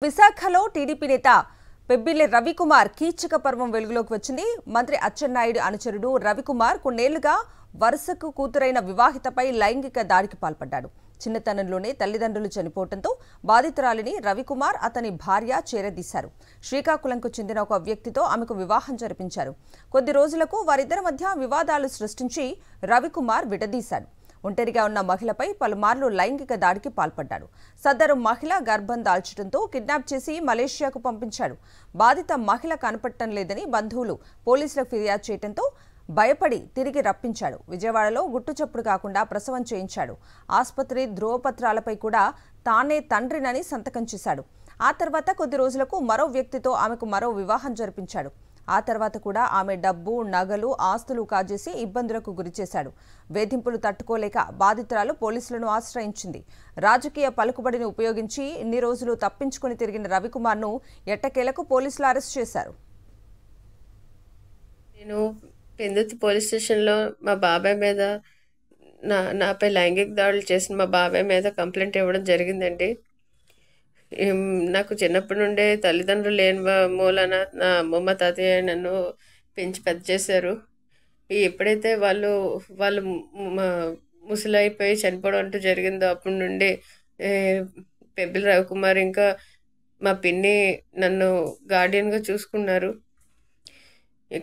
విశాఖలో టీడీపీ నేత పెబ్బిలి రవికుమార్ కీచక పర్వం వెలుగులోకి వచ్చింది. మంత్రి అచ్చెన్నాయుడు అనుచరుడు రవికుమార్ కొన్నేళ్లుగా వరుసకు కూతురైన వివాహితపై లైంగిక దాడికి పాల్పడ్డాడు. చిన్నతనంలోనే తల్లిదండ్రులు చనిపోవడంతో బాధితురాలిని రవికుమార్ అతని భార్య చేరదీశారు. శ్రీకాకుళంకు చెందిన ఒక వ్యక్తితో ఆమెకు వివాహం జరిపించారు. కొద్ది రోజులకు వారిద్దరి మధ్య వివాదాలు సృష్టించి రవికుమార్ విడదీశాడు. ఒంటరిగా ఉన్న మహిళపై పలుమార్లు లైంగిక దాడికి పాల్పడ్డాడు. సదరు మహిళ గర్భం దాల్చడంతో కిడ్నాప్ చేసి మలేషియాకు పంపించాడు. బాధిత మహిళ కనపడటం లేదని బంధువులు పోలీసులకు ఫిర్యాదు చేయడంతో భయపడి తిరిగి రప్పించాడు. విజయవాడలో గుట్టుచప్పుడు కాకుండా ప్రసవం చేయించాడు. ఆసుపత్రి ధ్రువపత్రాలపై కూడా తానే తండ్రినని సంతకం చేశాడు. ఆ తర్వాత కొద్ది రోజులకు మరో వ్యక్తితో ఆమెకు మరో వివాహం జరిపించాడు. ఆ తర్వాత కూడా ఆమె డబ్బు, నగలు, ఆస్తులు కాజేసి ఇబ్బందులకు గురిచేశాడు. వేధింపులు తట్టుకోలేక బాధితురాలు పోలీసులను ఆశ్రయించింది. రాజకీయ పలుకుబడిని ఉపయోగించి ఇన్ని రోజులు తప్పించుకుని తిరిగిన రవికుమార్ను ఎట్టకేలకు పోలీసులు అరెస్ట్ చేశారు. నేను పెందుర్తి పోలీస్ స్టేషన్లో మా బాబాయ్ మీద నాపై లైంగిక దాడులు చేసిన మా బాబాయ్ మీద కంప్లైంట్ ఇవ్వడం జరిగిందండి. నాకు చిన్నప్పటి నుండే తల్లిదండ్రులు లేని మూలన నా అమ్మమ్మ తాతయ్య నన్ను పెంచి పెద్ద చేశారు. ఎప్పుడైతే వాళ్ళు ముసలైపోయి చనిపోవడం అంటూ జరిగిందో అప్పటి నుండి పెబ్బిలి రవికుమార్ ఇంకా మా పిన్ని నన్ను గార్డియన్గా చూసుకున్నారు.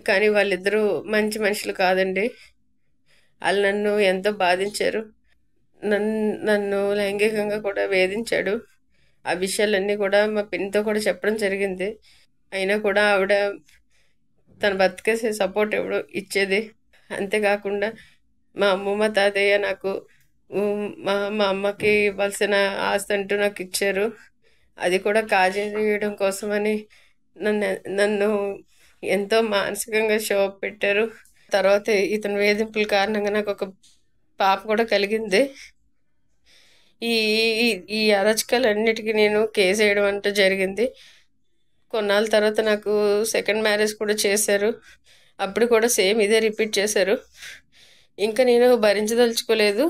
కానీ వాళ్ళిద్దరూ మంచి మనుషులు కాదండి. వాళ్ళు నన్ను ఎంతో బాధించారు. నన్ను లైంగికంగా కూడా వేధించాడు. ఆ విషయాలన్నీ కూడా మా పిన్నితో కూడా చెప్పడం జరిగింది. అయినా కూడా ఆవిడ తన బతికేసే సపోర్ట్ ఇచ్చేది. అంతేకాకుండా మా అమ్మమ్మ తాతయ్య నాకు మా అమ్మకి ఇవ్వాల్సిన ఆస్తి అంటూ నాకు ఇచ్చారు. అది కూడా కాజేయడం కోసమని నన్ను ఎంతో మానసికంగా క్షోభ పెట్టారు. తర్వాత ఇతని వేధింపుల కారణంగా నాకు ఒక పాప కూడా కలిగింది. ఈ అరాచకాలన్నిటికీ నేను కేసు వేయడం అంటూ జరిగింది. కొన్నాళ్ళ తర్వాత నాకు సెకండ్ మ్యారేజ్ కూడా చేశారు. అప్పుడు కూడా సేమ్ ఇదే రిపీట్ చేశారు. ఇంకా నేను భరించదలుచుకోలేదు.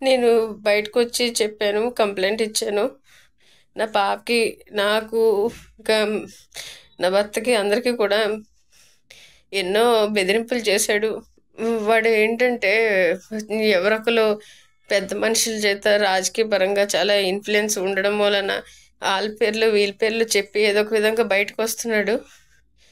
నేను బయటకు వచ్చి చెప్పాను, కంప్లైంట్ ఇచ్చాను. నా పాపకి, నాకు, ఇంకా నా భర్తకి, అందరికీ కూడా ఎన్నో బెదిరింపులు చేశాడు. వాడు ఏంటంటే ఎవరొకరు పెద్ద మనుషుల చేత రాజకీయ పరంగా చాలా ఇన్ఫ్లుయెన్స్ ఉండడం వలన వాళ్ళ పేర్లు వీళ్ళ పేర్లు చెప్పి ఏదో ఒక విధంగా బయటకు వస్తున్నాడు.